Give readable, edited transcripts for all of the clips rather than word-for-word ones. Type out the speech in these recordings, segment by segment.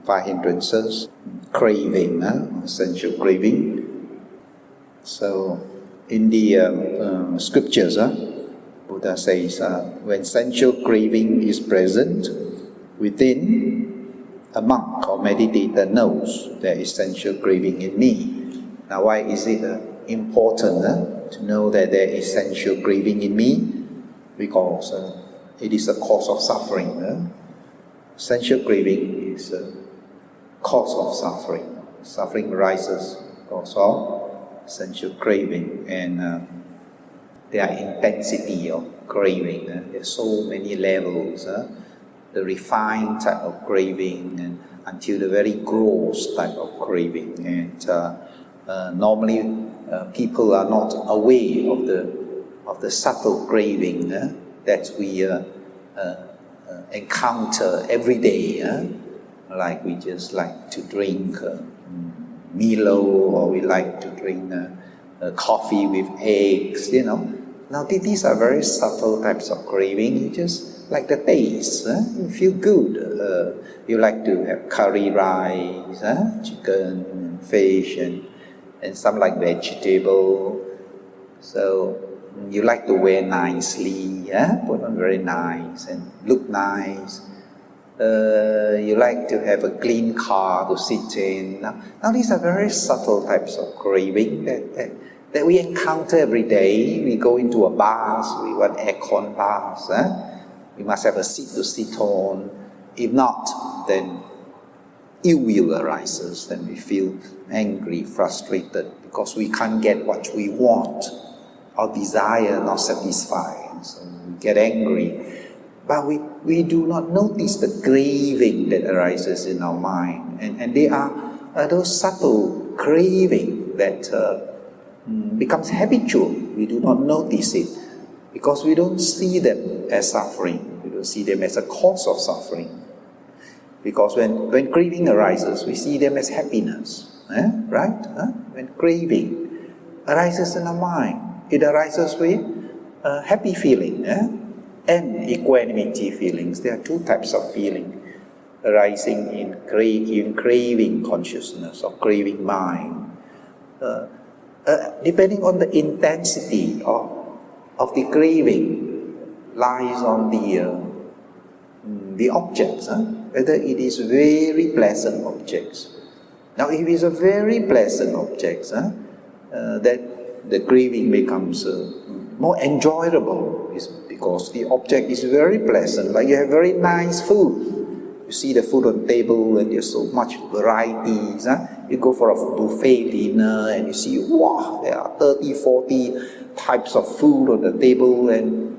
5 hindrances, craving, essential craving. So in the scriptures, Buddha says, when sensual craving is present within, a monk or meditator knows there is sensual craving in me. Now, why is it important to know that there is sensual craving in me? Because it is a cause of suffering. Sensual craving is a cause of suffering. Suffering arises because of sensual craving, and their intensity of craving. There are so many levels. The refined type of craving, and until the very gross type of craving. And normally people are not aware of the subtle craving that we encounter every day. Like we just like to drink Milo, or we like to drink coffee with eggs, Now these are very subtle types of craving. You just like the taste, you feel good. You like to have curry rice, chicken, and fish, and some like vegetable. So you like to wear nicely, put on very nice and look nice. You like to have a clean car to sit in. Now these are very subtle types of craving that we encounter every day. We go into a bath, we want aircon baths. We must have a seat to sit on. If not, then ill will arises. Then we feel angry, frustrated, because we can't get what we want. Our desire not satisfied, so we get angry. But we do not notice the craving that arises in our mind. And they are those subtle craving that becomes habitual. We do not notice it because we don't see them as suffering. We don't see them as a cause of suffering. Because when craving arises, we see them as happiness. Right? When craving arises in our mind, it arises with happy feeling and equanimity feelings. There are two types of feeling arising in craving consciousness or craving mind. Depending on the intensity of the craving lies on the objects, whether it is very pleasant objects. Now, if it is a very pleasant object, that the craving becomes more enjoyable, because the object is very pleasant. Like you have very nice food. You see the food on the table and there's so much varieties. You go for a buffet dinner and you see, wow, there are 30, 40 types of food on the table, and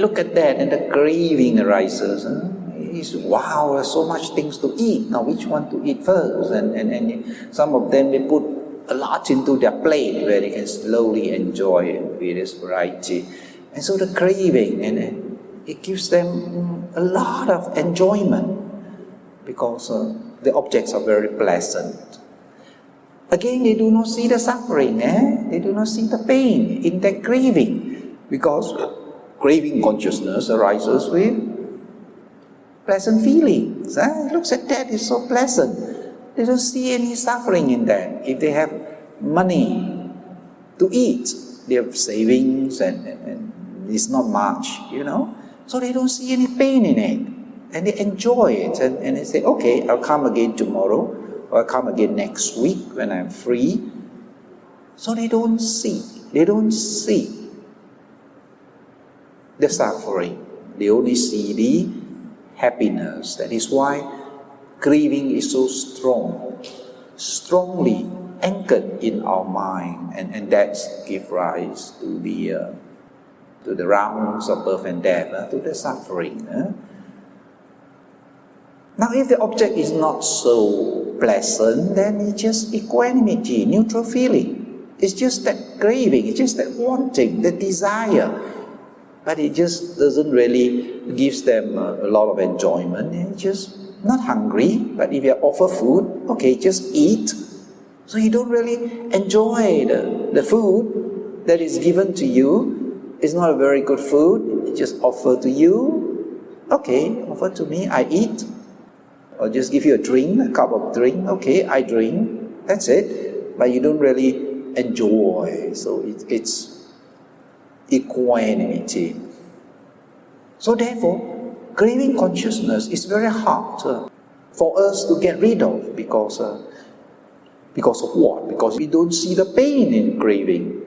look at that, and the craving arises. It's, wow, there's so much things to eat. Now, which one to eat first? And some of them, they put a lot into their plate where they can slowly enjoy various variety. And so the craving, and it gives them a lot of enjoyment because the objects are very pleasant. Again, they do not see the suffering, they do not see the pain in their craving, because craving consciousness arises with pleasant feelings. It looks at that, it's so pleasant. They don't see any suffering in that. If they have money to eat, they have savings and it's not much, So they don't see any pain in it. And they enjoy it. And they say, okay, I'll come again tomorrow, or I'll come again next week when I'm free. So they don't see the suffering. They only see the happiness. That is why craving is so strongly anchored in our mind, and that gives rise to the rounds of birth and death, to the suffering. Now, if the object is not so pleasant, then it's just equanimity, neutral feeling. It's just that craving, it's just that wanting, the desire. But it just doesn't really gives them a lot of enjoyment. It's just not hungry, but if you offer food, okay, just eat. So you don't really enjoy the food that is given to you. It's not a very good food, it's just offered to you. Okay, offer to me, I eat. or just give you a drink, a cup of drink. Okay, I drink, that's it. But you don't really enjoy. So it's equanimity. So therefore, craving consciousness is very hard for us to get rid of because of what? Because we don't see the pain in craving.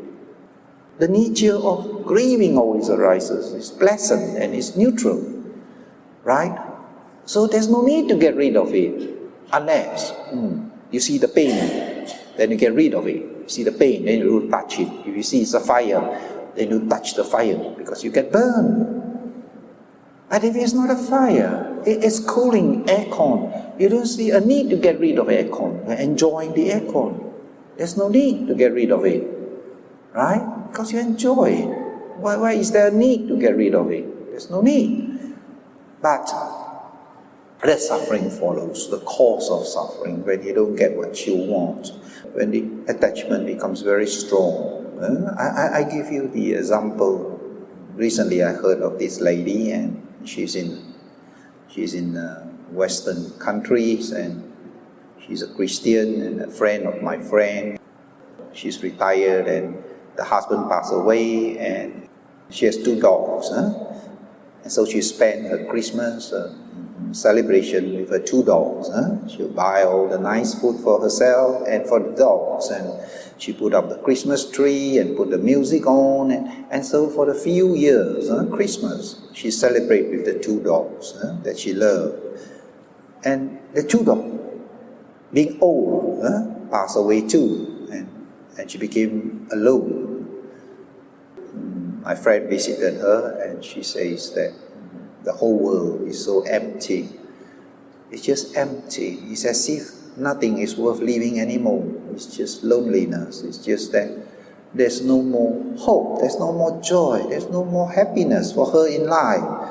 The nature of craving always arises. It's pleasant and it's neutral, right? So there's no need to get rid of it unless you see the pain, then you get rid of it. You see the pain, then you don't touch it. If you see it's a fire, then you touch the fire because you get burned. But if it's not a fire, it's cooling aircon. You don't see a need to get rid of aircon. You're enjoying the aircon. There's no need to get rid of it, right? Because you enjoy it. Why is there a need to get rid of it? There's no need. But the suffering follows, the cause of suffering, when you don't get what you want, when the attachment becomes very strong. I give you the example. Recently I heard of this lady, and she's in Western countries, and she's a Christian and a friend of my friend. She's retired and the husband passed away, and she has 2 dogs. And so she spent her Christmas celebration with her 2 dogs. She'll buy all the nice food for herself and for the dogs, and she put up the Christmas tree and put the music on, and so for a few years, Christmas, she celebrated with the 2 dogs that she loved. And the 2 dogs, being old, passed away too, and she became alone. My friend visited her, and she says that the whole world is so empty. It's just empty. It's as if nothing is worth living anymore. It's just loneliness. It's just that there's no more hope. There's no more joy. There's no more happiness for her in life.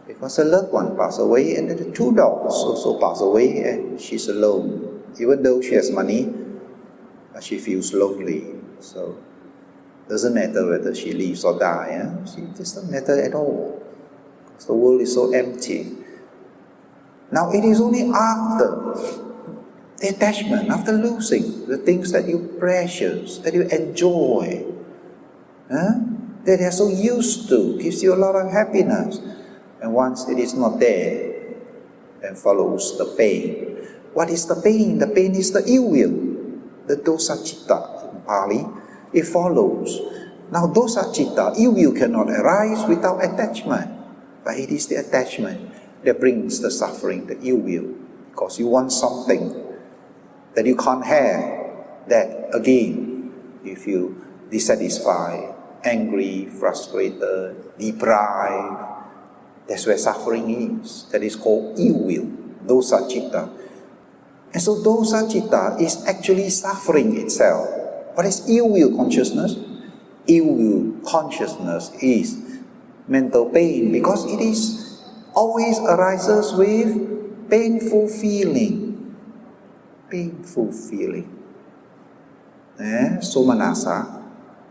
Because her loved one passed away, and the 2 dogs also passed away, and she's alone. Even though she has money, but she feels lonely. So it doesn't matter whether she lives or dies. It doesn't matter at all. Because the world is so empty. Now it is only after the attachment, after losing the things that you precious, that you enjoy, that you're so used to, gives you a lot of happiness. And once it is not there, then follows the pain. What is the pain? The pain is the ill will, the dosa citta in Pali. It follows. Now dosa citta, ill will cannot arise without attachment. But it is the attachment that brings the suffering, the ill will. Because you want something that you can't have, that again, you feel dissatisfied, angry, frustrated, deprived. That's where suffering is. That is called ill will, dosa citta. And so dosa citta is actually suffering itself. What is ill will consciousness? Ill will consciousness is mental pain, because it is always arises with painful feeling. Painful feeling. Somanasa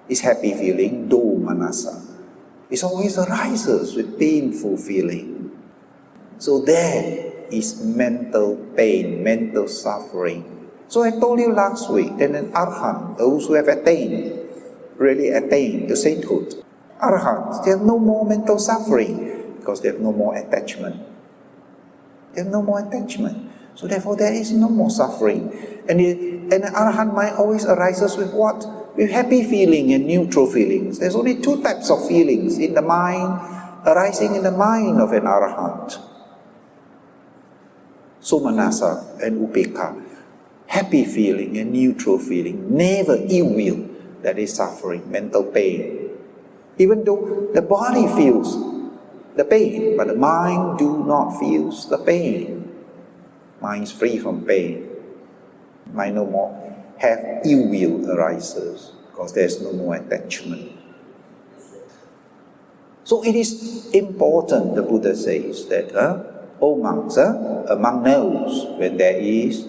is happy feeling, domanasa. It always arises with painful feeling. So there is mental pain, mental suffering. So I told you last week that an arhat, those who have attained, really attained to sainthood, arhats, they have no more mental suffering because they have no more attachment. They have no more attachment. So therefore there is no more suffering. And an arhat mind always arises with what? With happy feeling and neutral feelings. There's only 2 types of feelings in the mind, arising in the mind of an arhat. Somanasa and upekha. Happy feeling and neutral feeling, never ill will, that is suffering, mental pain. Even though the body feels the pain, but the mind do not feel the pain. Mind is free from pain. Mind no more have ill will arises, because there is no more attachment. So it is important, the Buddha says, that O monks, a monk knows when there is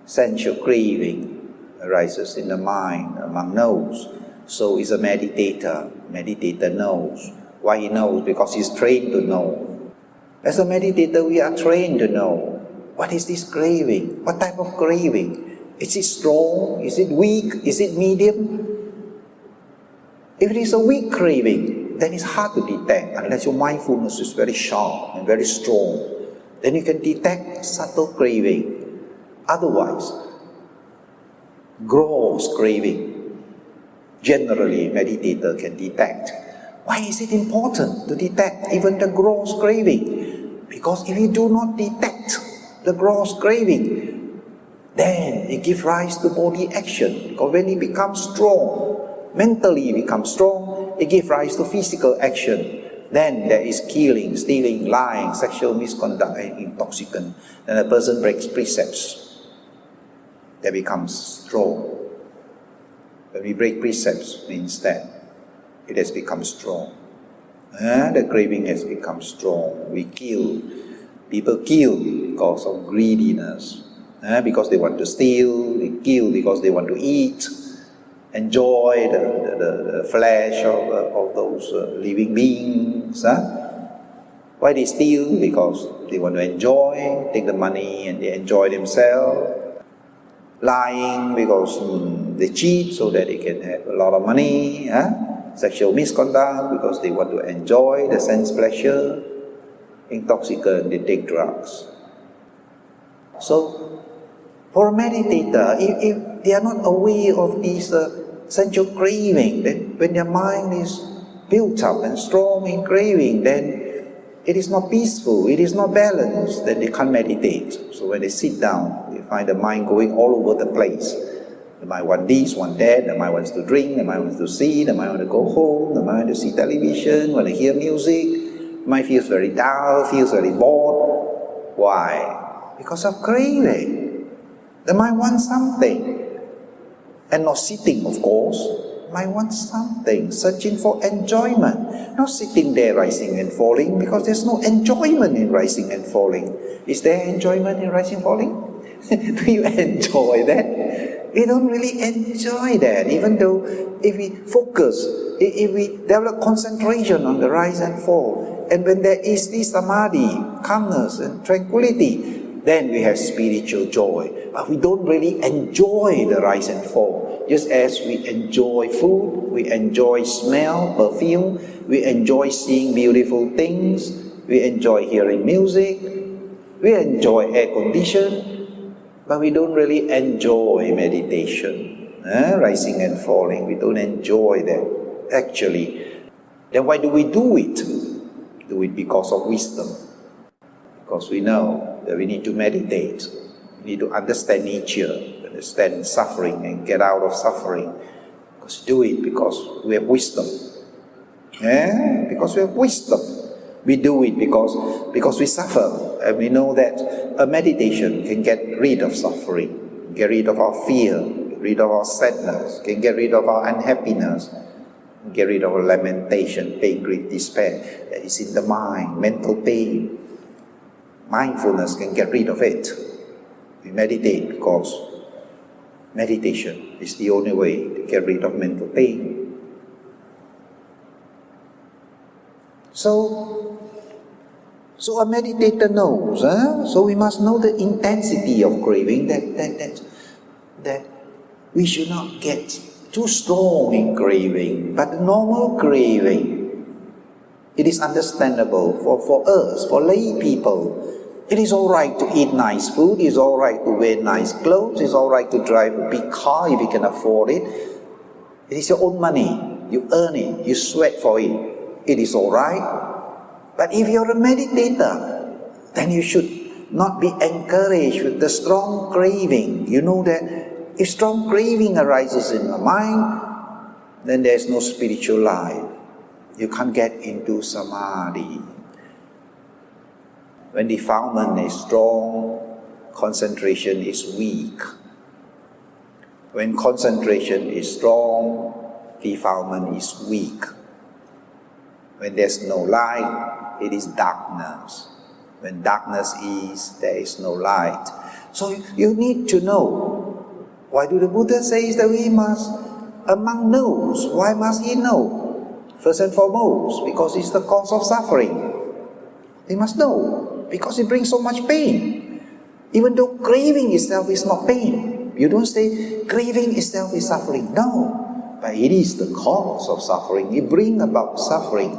sensual craving arises in the mind. A monk knows. So is a meditator. Meditator knows. Why he knows? Because he's trained to know. As a meditator, we are trained to know what is this craving, what type of craving. Is it strong? Is it weak? Is it medium? If it is a weak craving, then it's hard to detect unless your mindfulness is very sharp and very strong. Then you can detect subtle craving. Otherwise, gross craving, generally meditator can detect. Why is it important to detect even the gross craving? Because if you do not detect the gross craving, then it gives rise to body action. Because when it becomes strong, mentally becomes strong, it gives rise to physical action. Then there is killing, stealing, lying, sexual misconduct, and intoxicant. Then a person breaks precepts. That becomes strong. When we break precepts, means that it has become strong. The craving has become strong. We kill. People kill because of greediness. Because they want to steal. They kill because they want to eat. Enjoy the flesh of those living beings. Why they steal? Because they want to enjoy, take the money and they enjoy themselves. Lying because they cheat so that they can have a lot of money. Sexual misconduct because they want to enjoy the sense pleasure. Intoxicant, they take drugs. So, for a meditator, if they are not aware of these sensual craving, then when their mind is built up and strong in craving, then it is not peaceful, it is not balanced, then they can't meditate. So when they sit down, they find the mind going all over the place. The mind wants this, wants that, the mind wants to drink, the mind wants to see, the mind wants to go home, the mind wants to see television, want to hear music. The mind feels very dull, feels very bored. Why? Because of craving. The mind wants something. And not sitting, of course. The mind wants something, searching for enjoyment. Not sitting there rising and falling, because there's no enjoyment in rising and falling. Is there enjoyment in rising and falling? Do you enjoy that? We don't really enjoy that, even though if we focus, if we develop concentration on the rise and fall, and when there is this samadhi, calmness and tranquility, then we have spiritual joy. But we don't really enjoy the rise and fall. Just as we enjoy food, we enjoy smell, perfume, we enjoy seeing beautiful things, we enjoy hearing music, we enjoy air condition, but we don't really enjoy meditation, rising and falling. We don't enjoy that, actually. Then why do we do it? Do it because of wisdom. Because we know that we need to meditate. We need to understand nature, understand suffering and get out of suffering. Because do it because we have wisdom. Because we have wisdom. We do it because we suffer. And we know that a meditation can get rid of suffering, get rid of our fear, get rid of our sadness, can get rid of our unhappiness, get rid of our lamentation, pain, grief, despair that is in the mind, mental pain. Mindfulness can get rid of it. We meditate because meditation is the only way to get rid of mental pain. So a meditator knows. So we must know the intensity of craving. That we should not get too strong in craving, but the normal craving, it is understandable for us, for lay people. It is all right to eat nice food, it is all right to wear nice clothes, it is all right to drive a big car if you can afford it. It is your own money, you earn it, you sweat for it. It is all right. But if you're a meditator, then you should not be encouraged with the strong craving. You know that if strong craving arises in the mind, then there's no spiritual life. You can't get into samadhi. When defilement is strong, concentration is weak. When concentration is strong, defilement is weak. When there's no light, it is darkness. When darkness is, there is no light. So you need to know. Why do the Buddha say that we must, a monk knows? Why must he know? First and foremost, because it's the cause of suffering. We must know, because it brings so much pain. Even though craving itself is not pain. You don't say craving itself is suffering. No, but it is the cause of suffering. It brings about suffering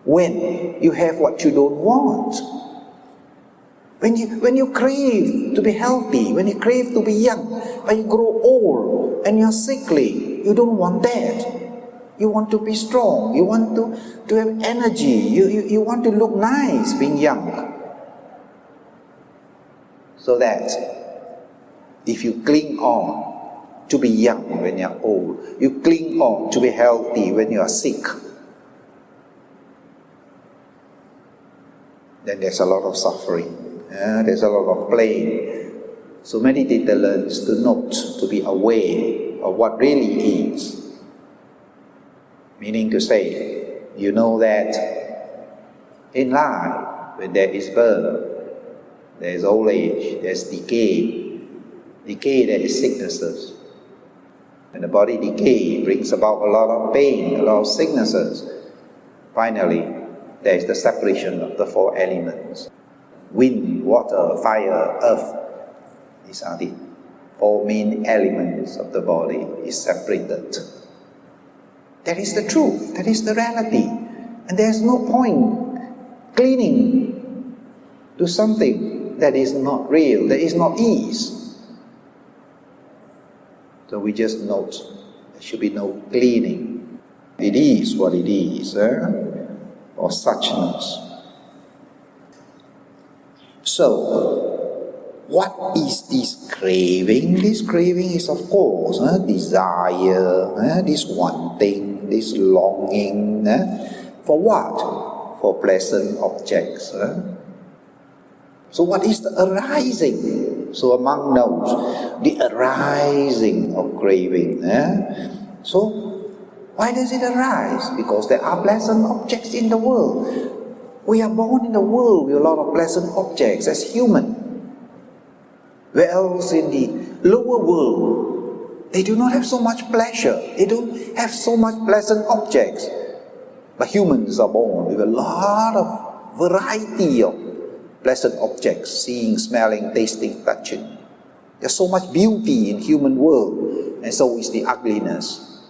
when you have what you don't want. When you crave to be healthy, when you crave to be young, when you grow old and you're sickly, you don't want that. You want to be strong, you want to have energy, you want to look nice being young. So that if you cling on to be young when you're old, you cling on to be healthy when you are sick, then there's a lot of suffering. There's a lot of pain. So meditator learns to note, to be aware of what really is. Meaning to say, you know that in life, when there is birth, there is old age, there is decay. Decay, there is sicknesses. When the body decay, it brings about a lot of pain, a lot of sicknesses. Finally, there is the separation of the four elements. Wind, water, fire, earth. These are the four main elements of the body is separated. That is the truth, that is the reality. And there is no point clinging to something that is not real, that is not ease. So we just note, there should be no clinging. It is what it is, or suchness. So, what is this craving? This craving is, of course, desire, this wanting, this longing. For what? For pleasant objects. So what is the arising? So a monk knows the arising of craving. So, why does it arise? Because there are pleasant objects in the world. We are born in the world with a lot of pleasant objects as human. Where else in the lower world, they do not have so much pleasure. They don't have so much pleasant objects. But humans are born with a lot of variety of pleasant objects, seeing, smelling, tasting, touching. There's so much beauty in human world, and so is the ugliness.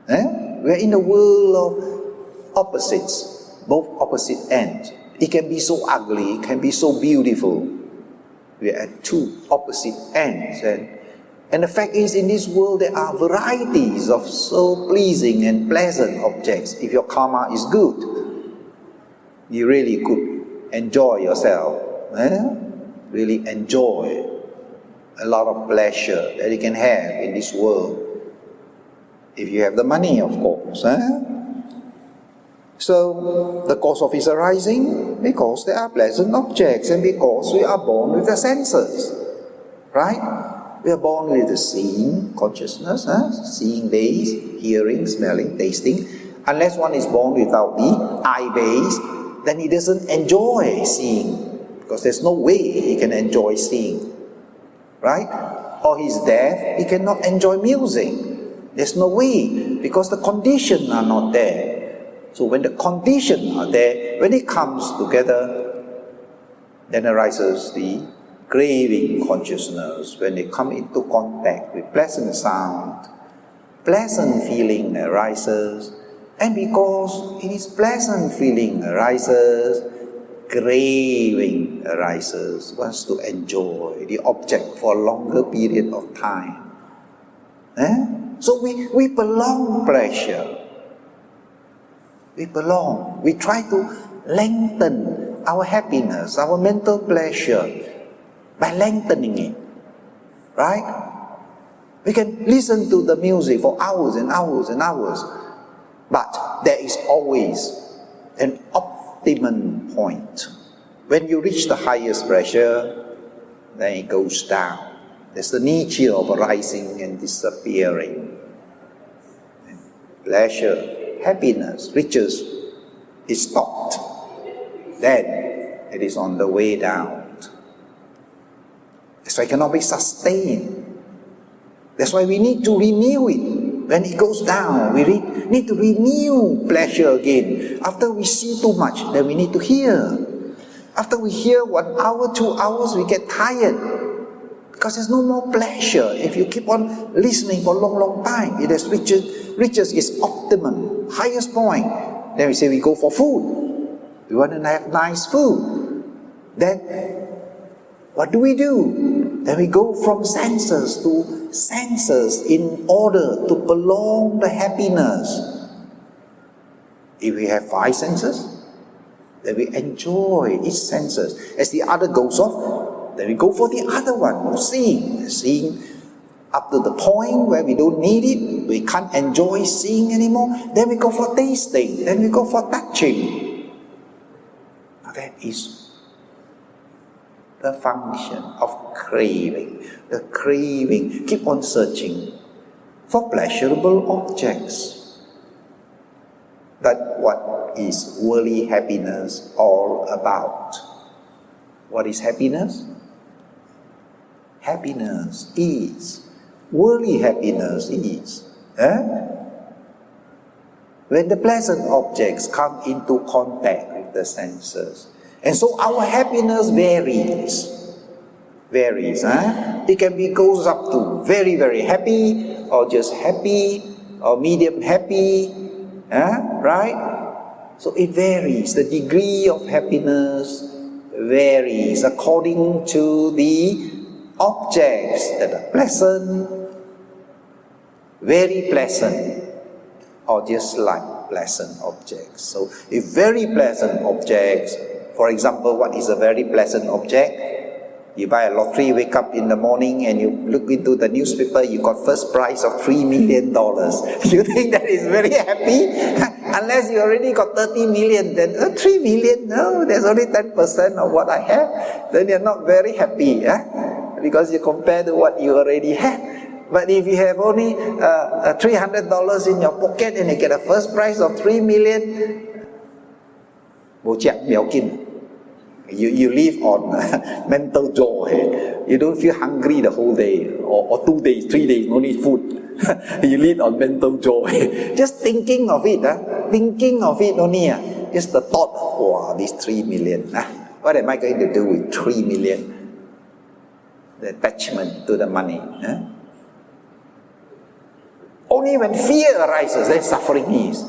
We're in the world of opposites. Both opposite ends. It can be so ugly, it can be so beautiful. We are at two opposite ends. And the fact is, in this world there are varieties of so pleasing and pleasant objects. If your karma is good, you really could enjoy yourself. Really enjoy a lot of pleasure that you can have in this world. If you have the money, of course. So, the cause of its arising, because there are pleasant objects and because we are born with the senses. Right? We are born with the seeing consciousness, seeing base, hearing, smelling, tasting. Unless one is born without the eye base, then he doesn't enjoy seeing. Because there's no way he can enjoy seeing. Right? Or he's deaf, he cannot enjoy music. There's no way, because the conditions are not there. So when the conditions are there, when it comes together, then arises the craving consciousness. When they come into contact with pleasant sound, pleasant feeling arises. And because it is pleasant feeling arises, craving arises, wants to enjoy the object for a longer period of time. So we prolong pleasure. We belong. We try to lengthen our happiness, our mental pleasure by lengthening it. Right? We can listen to the music for hours and hours and hours. But there is always an optimum point. When you reach the highest pressure, then it goes down. There's the nature of arising and disappearing. And pleasure, happiness, riches is stopped. Then it is on the way down. So it cannot be sustained. That's why we need to renew it When it goes down, we need to renew pleasure again. After we see too much, then we need to hear. After we hear 1 hour, 2 hours, we get tired. Because there's no more pleasure. If you keep on listening for a long, long time, it has reaches its optimum, highest point. Then we say we go for food. We want to have nice food. Then, what do? Then we go from senses to senses in order to prolong the happiness. If we have 5 senses, then we enjoy each senses. As the other goes off, then we go for the other one, seeing up to the point where we don't need it, we can't enjoy seeing anymore. Then we go for tasting, then we go for touching. Now that is the function of craving. The craving, keep on searching for pleasurable objects. But what is worldly happiness all about? What is happiness? Happiness is, worldly happiness is, when the pleasant objects come into contact with the senses. And so our happiness varies. It can be goes up to very, very happy, or just happy, or medium happy, right? So it varies. The degree of happiness varies according to the objects that are pleasant, very pleasant, or just like pleasant objects. So if very pleasant objects, for example, what is a very pleasant object? You buy a lottery, wake up in the morning and you look into the newspaper, you got first prize of $3 million. You think that is very happy? Unless you already got 30 million, then 3 million, no, there's only 10% of what I have. Then you're not very happy, because you compare to what you already have. But if you have only $300 in your pocket and you get a first prize of 3 million, you live on mental joy. You don't feel hungry the whole day, or 2 days, 3 days, no need food. You live on mental joy. Just thinking of it, only, just the thought, wow, this 3 million. What am I going to do with 3 million? The attachment to the money. Only when fear arises, then suffering is.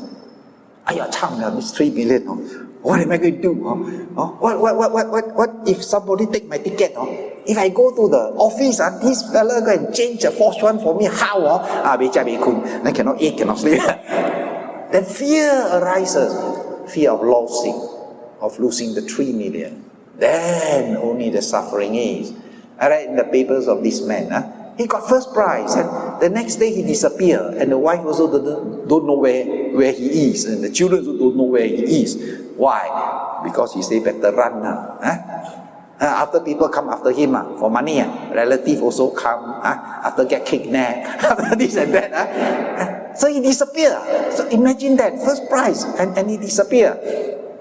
This 3 million. What am I going to do? What if somebody take my ticket? If I go to the office, this fella go and change a false one for me, how? I cannot eat, cannot sleep. Then fear arises. Fear of losing the 3 million. Then only the suffering is. I read in the papers of this man, he got first prize, and the next day he disappeared, and the wife also don't know where he is, and the children also don't know where he is. Why? Because he say better run now. After people come after him for money, relative also come after get kidnapped, after this and that. So he disappeared. So imagine that, first prize, and he disappeared.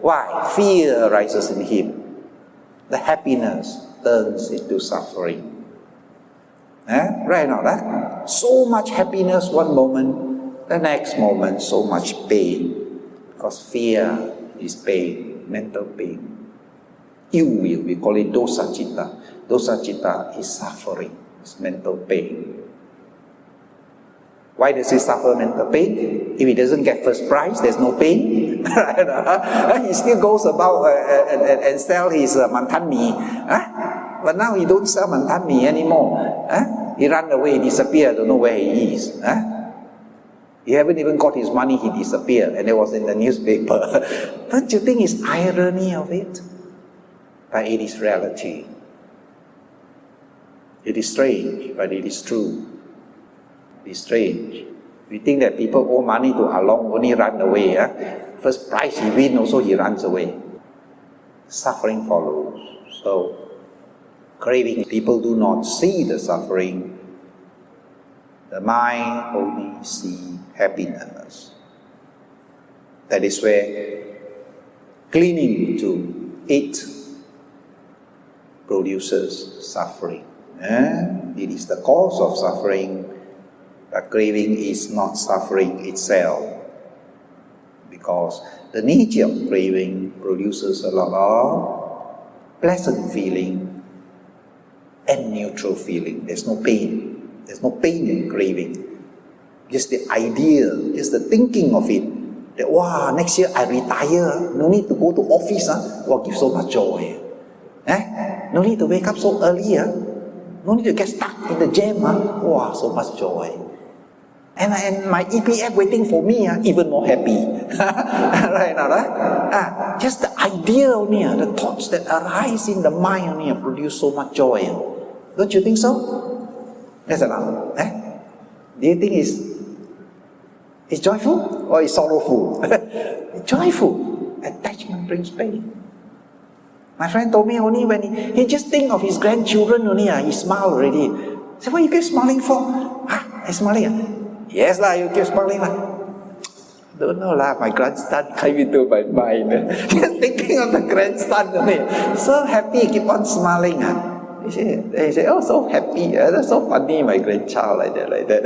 Why? Fear arises in him. The happiness turns into suffering. Right now, so much happiness one moment, the next moment so much pain, because fear is pain, mental pain. Ill will, we call it dosa citta. Dosa citta is suffering, it's mental pain. Why does he suffer mental pain? If he doesn't get first prize, there's no pain. He still goes about and sell his mantan mi. But now he don't sell mantan mi anymore. He ran away, disappeared, don't know where he is. He haven't even got his money, he disappeared, and it was in the newspaper. Don't you think it's irony of it? But it is reality. It is strange, but it is true. It is strange. We think that people owe money to Along, only run away. First prize he win, also he runs away. Suffering follows. So, craving, people do not see the suffering. The mind only see happiness. That is where clinging to it produces suffering. It is the cause of suffering. But craving is not suffering itself, because the nature of craving produces a lot of pleasant feeling and neutral feeling. There's no pain. There's no pain in craving. Just the idea, just the thinking of it, that wow, next year I retire, no need to go to office, wow, gives so much joy. No need to wake up so early, no need to get stuck in the jam, wow, so much joy. And my EPF waiting for me, even more happy. Right now, right? Just the idea only, the thoughts that arise in the mind only produce so much joy. Don't you think so? Yes or no? Do you think it's joyful or it's sorrowful? It's joyful. Attachment brings pain. My friend told me only when he just think of his grandchildren only, he smiled already. I said, what you keep smiling for? I'm smiling. Yes lah, you keep smiling lah. Don't know lah, my grandson came into my mind. Just thinking of the grandson only. So happy, keep on smiling. He said, oh, so happy. That's so funny, my grandchild, like that.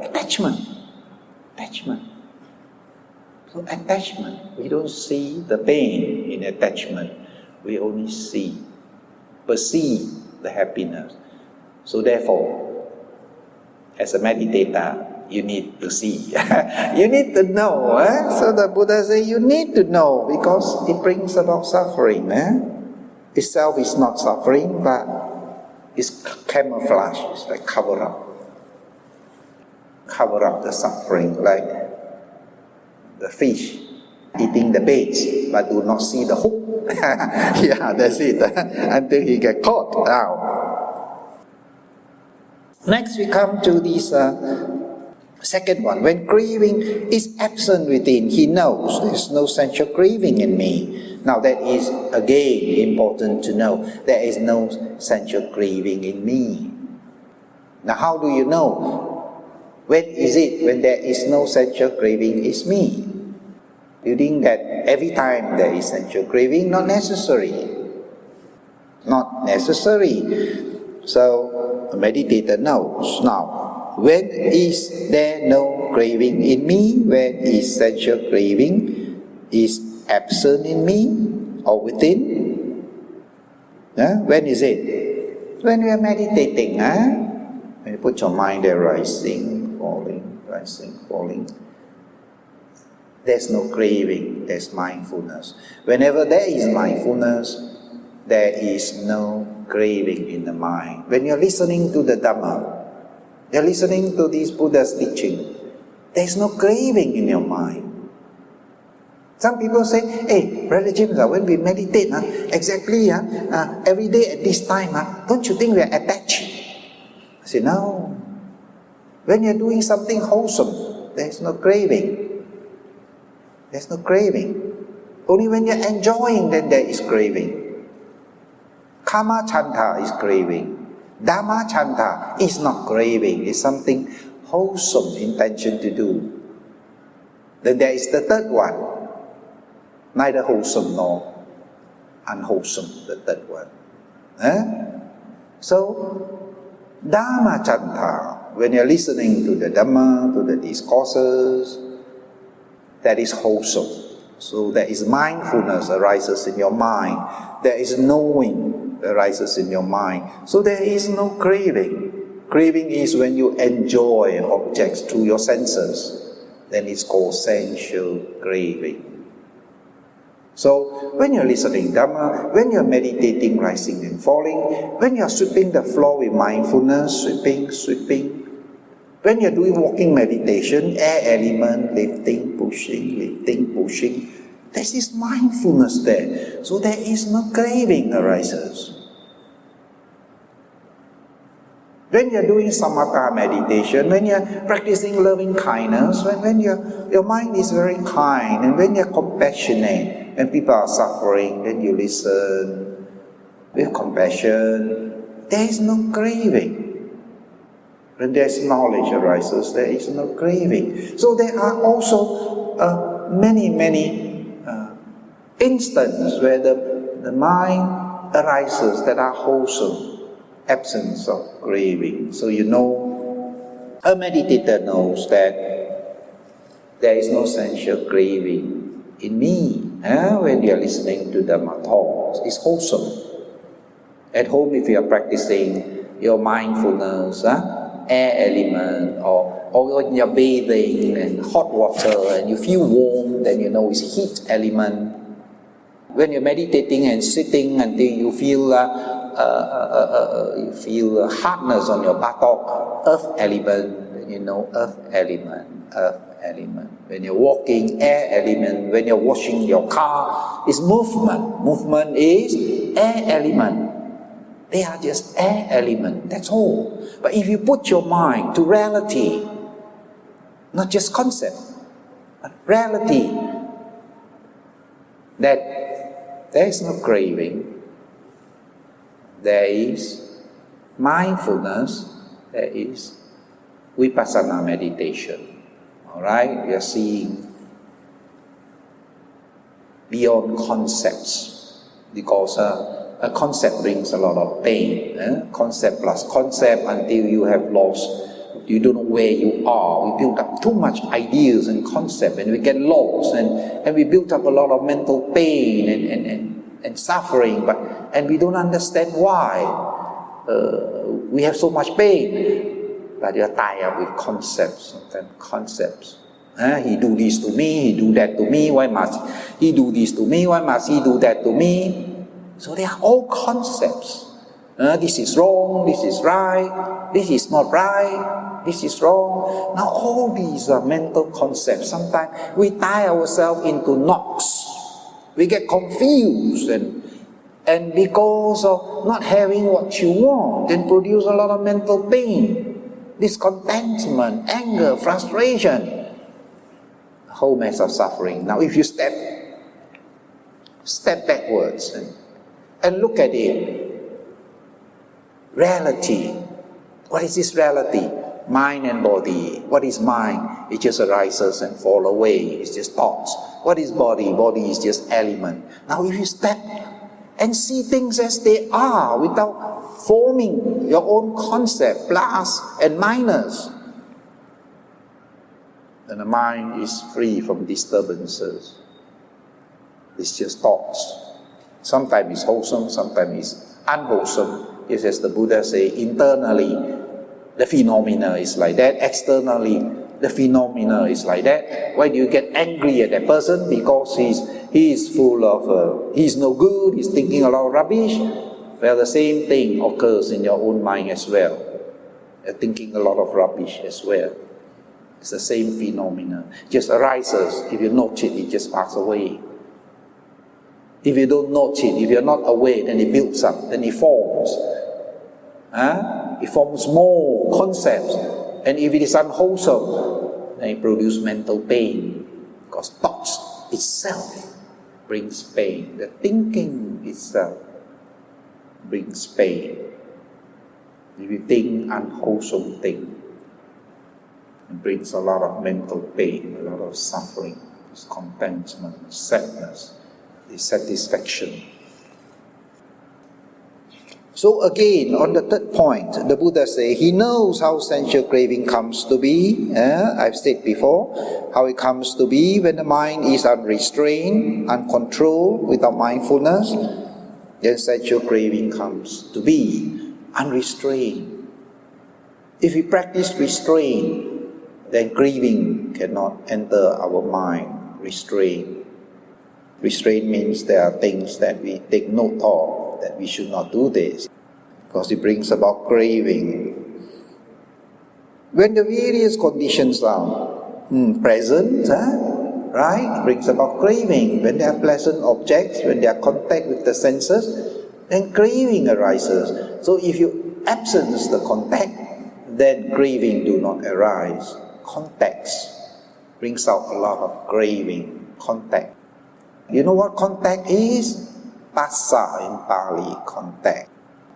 Attachment. So attachment, we don't see the pain in attachment. We only perceive the happiness. So therefore, as a meditator, you need to see. You need to know. So the Buddha says, you need to know, because it brings about suffering. Itself is not suffering, but it's camouflage. It's like cover up the suffering, like the fish eating the bait, but do not see the hook. Yeah, that's it. Until he get caught now. Next we come to this second one. When craving is absent within, he knows there's no sensual craving in me. Now that is again important to know. There is no sensual craving in me. Now how do you know? When is it when there is no sensual craving is me? You think that every time there is sensual craving? Not necessary. Not necessary. So a meditator knows. Now, when is there no craving in me? When is sensual craving is absent in me or within? When is it? When we are meditating. When you put your mind there, rising, falling. There's no craving, there's mindfulness. Whenever there is mindfulness, there is no craving in the mind. When you're listening to the Dhamma, you're listening to this Buddha's teaching, there's no craving in your mind. Some people say, hey, Brother James, when we meditate, exactly every day at this time, don't you think we are attached? I say, no. When you're doing something wholesome, there's no craving. There's no craving. Only when you're enjoying, then there is craving. Kama chanta is craving. Dhamma chanta is not craving. It's something wholesome intention to do. Then there is the third one. Neither wholesome nor unwholesome, the third one. So, Dhamma chanta, when you're listening to the Dhamma, to the discourses, that is wholesome. So there is mindfulness arises in your mind. There is knowing arises in your mind. So there is no craving. Craving is when you enjoy objects through your senses. Then it's called sensual craving. So when you're listening Dhamma, when you're meditating, rising and falling, when you're sweeping the floor with mindfulness, sweeping, when you're doing walking meditation, air element, lifting, pushing, there's this mindfulness there. So there is no craving arises. When you're doing samatha meditation, when you're practicing loving kindness, when your mind is very kind, and when you're compassionate, when people are suffering, then you listen with compassion, there is no craving. When there's knowledge arises, there is no craving. So there are also many instances where the mind arises that are wholesome, absence of craving. So you know A meditator knows that there is no sensual craving in me. When you are listening to Dhamma talks, it's wholesome. At home, if you are practicing your mindfulness, air element, or when you're bathing in hot water and you feel warm, then you know it's heat element. When you're meditating and sitting until you feel hardness on your buttock, earth element, then you know earth element, earth element. When you're walking, air element. When you're washing your car, it's movement. Movement is air element. They are just air element, that's all. But if you put your mind to reality, not just concept, but reality, that there is no craving, there is mindfulness, there is vipassana meditation. Alright, we are seeing beyond concepts, because a concept brings a lot of pain. Concept plus concept until you have lost, you don't know where you are. We build up too much ideas and concept and we get lost, and we build up a lot of mental pain and suffering, and we don't understand why we have so much pain. But you are tied up with concepts, sometimes concepts. He do this to me, he do that to me, why must he do this to me, why must he do that to me? So they are all concepts. This is wrong, this is right, this is not right, this is wrong. Now all these are mental concepts. Sometimes we tie ourselves into knots. We get confused, and because of not having what you want, then produce a lot of mental pain, discontentment, anger, frustration, a whole mess of suffering. Now if you step backwards and look at it, reality. What is this reality? Mind and body. What is mind? It just arises and fall away. It's just thoughts. What is body? Body is just element. Now if you step and see things as they are without forming your own concept, plus and minus, then the mind is free from disturbances. It's just thoughts. Sometimes it's wholesome, sometimes it's unwholesome. Yes, as the Buddha say, internally the phenomena is like that, externally the phenomena is like that. Why do you get angry at that person? Because he is full of, he's no good, he's thinking a lot of rubbish. Well, the same thing occurs in your own mind as well. You're thinking a lot of rubbish as well. It's the same phenomena. It just arises. If you note it, it just passes away. If you don't note it, if you're not aware, then it builds up, then it forms. It forms more concepts. And if it is unwholesome, then it produces mental pain. Because thoughts itself brings pain. The thinking itself brings pain. If you think unwholesome thing, it brings a lot of mental pain, a lot of suffering, discontentment, sadness, dissatisfaction. So again, on the third point, the Buddha says he knows how sensual craving comes to be. I've said before, how it comes to be when the mind is unrestrained, uncontrolled, without mindfulness. Then sensual craving comes to be unrestrained. If we practice restraint, then craving cannot enter our mind. Restraint means there are things that we take note of, that we should not do this, because it brings about craving. When the various conditions are present, right, it brings about craving. When there are pleasant objects, when there are contact with the senses, then craving arises. So if you absence the contact, then craving do not arise. Context brings out a lot of craving. Contact. You know what contact is? Passa in Pali, contact.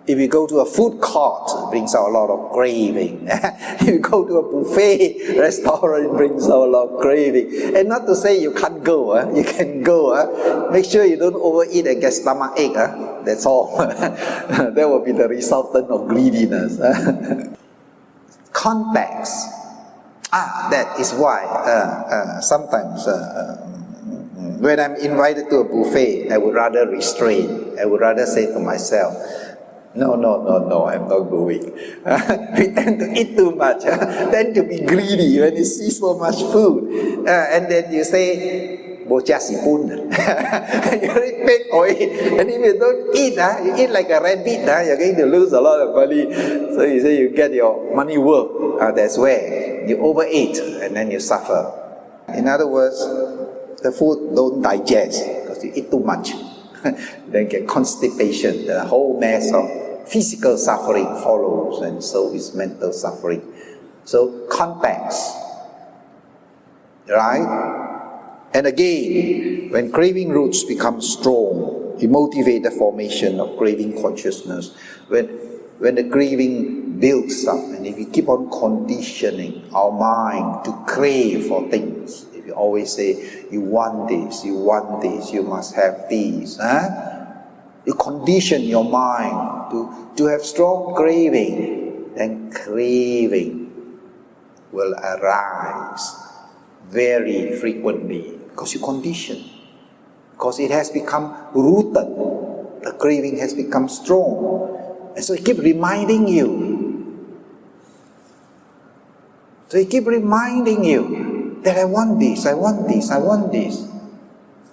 If you go to a food court, it brings out a lot of craving. If you go to a buffet restaurant, it brings out a lot of craving. And not to say you can't go, you can go. Make sure you don't overeat and get stomach ache. That's all. That will be the resultant of greediness. context. That is why sometimes when I'm invited to a buffet, I would rather restrain. I would rather say to myself, no, I'm not going. We tend to eat too much, tend to be greedy when you see so much food. And then you say, Bo cha si pun. You already paid for it. And if you don't eat, you eat like a rabbit, you're going to lose a lot of money. So you say you get your money worth. That's where you overeat and then you suffer. In other words, the food don't digest because you eat too much. Then get constipation. The whole mess of physical suffering follows, and so is mental suffering. So context, right? And again, when craving roots become strong, it motivates the formation of craving consciousness. When the craving builds up, and if we keep on conditioning our mind to crave for things, if you always say, you want this, you must have these, you condition your mind to have strong craving, then craving will arise very frequently because you condition, because it has become rooted, the craving has become strong, and so it keeps reminding you. So it keeps reminding you that I want this.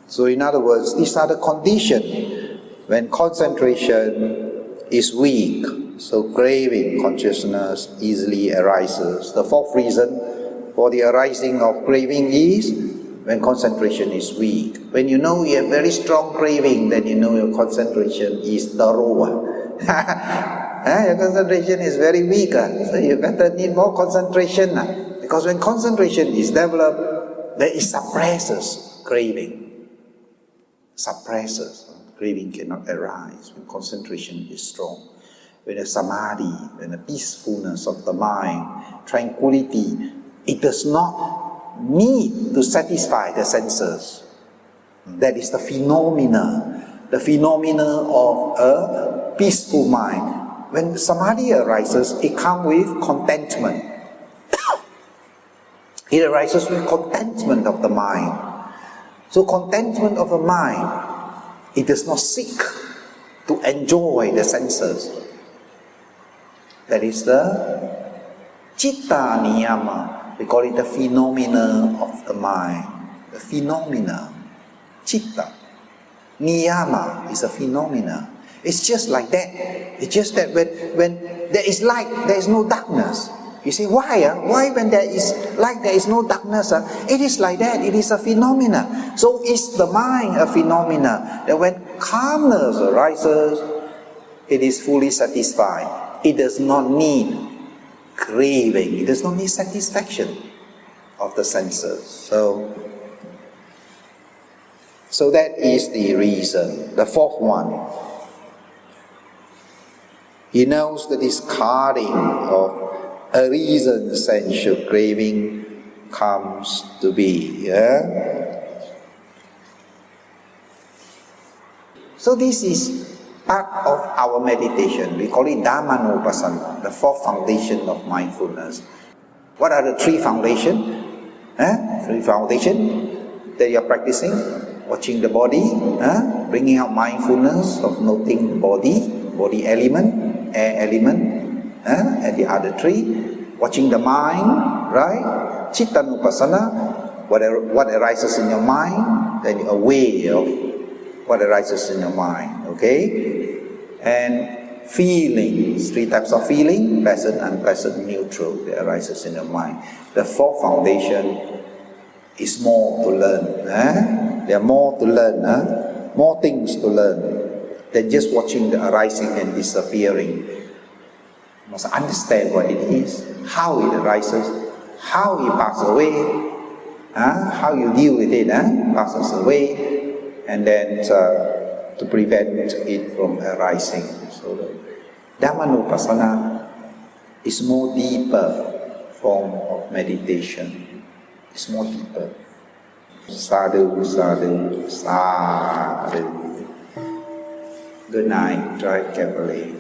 So in other words, these are the conditions when concentration is weak. So craving consciousness easily arises. The fourth reason for the arising of craving is when concentration is weak. When you know you have very strong craving, then you know your concentration is thorough. Your concentration is very weak, so you better need more concentration. Because when concentration is developed, then it suppresses craving. Craving cannot arise when concentration is strong. When a samadhi, when a peacefulness of the mind, tranquility, it does not need to satisfy the senses. That is the phenomena of a peaceful mind. When samadhi arises, it comes with contentment. It arises with contentment of the mind. So contentment of the mind, it does not seek to enjoy the senses. That is the citta niyama. We call it the phenomena of the mind. The phenomena. Citta. Niyama is a phenomena. It's just like that. It's just that when there is light, there is no darkness. You say, why? Why when there is light, there is no darkness? It is like that. It is a phenomena. So is the mind a phenomena that when calmness arises, it is fully satisfied. It does not need craving. It does not need satisfaction of the senses. So that is the reason. The fourth one, he knows the discarding of arisen sensual craving comes to be. So this is part of our meditation. We call it Dhammanupassana, the fourth foundation of mindfulness. What are the three foundations? Three foundations that you are practicing: watching the body, bringing out mindfulness of noting the body element, air element, and the other three. Watching the mind, right? Cittanupassana, what arises in your mind, then you're aware of what arises in your mind, okay? And feelings, three types of feeling: pleasant, unpleasant, neutral, that arises in your mind. The fourth foundation is more to learn. There are more to learn, more things to learn than just watching the arising and disappearing. You must understand what it is, how it arises, how it passes away, how you deal with it, passes away, and then to prevent it from arising. So the Dhammanupassana is more deeper form of meditation. It's more deeper. Sadhu, sadhu, sadhu. Good night. Drive carefully.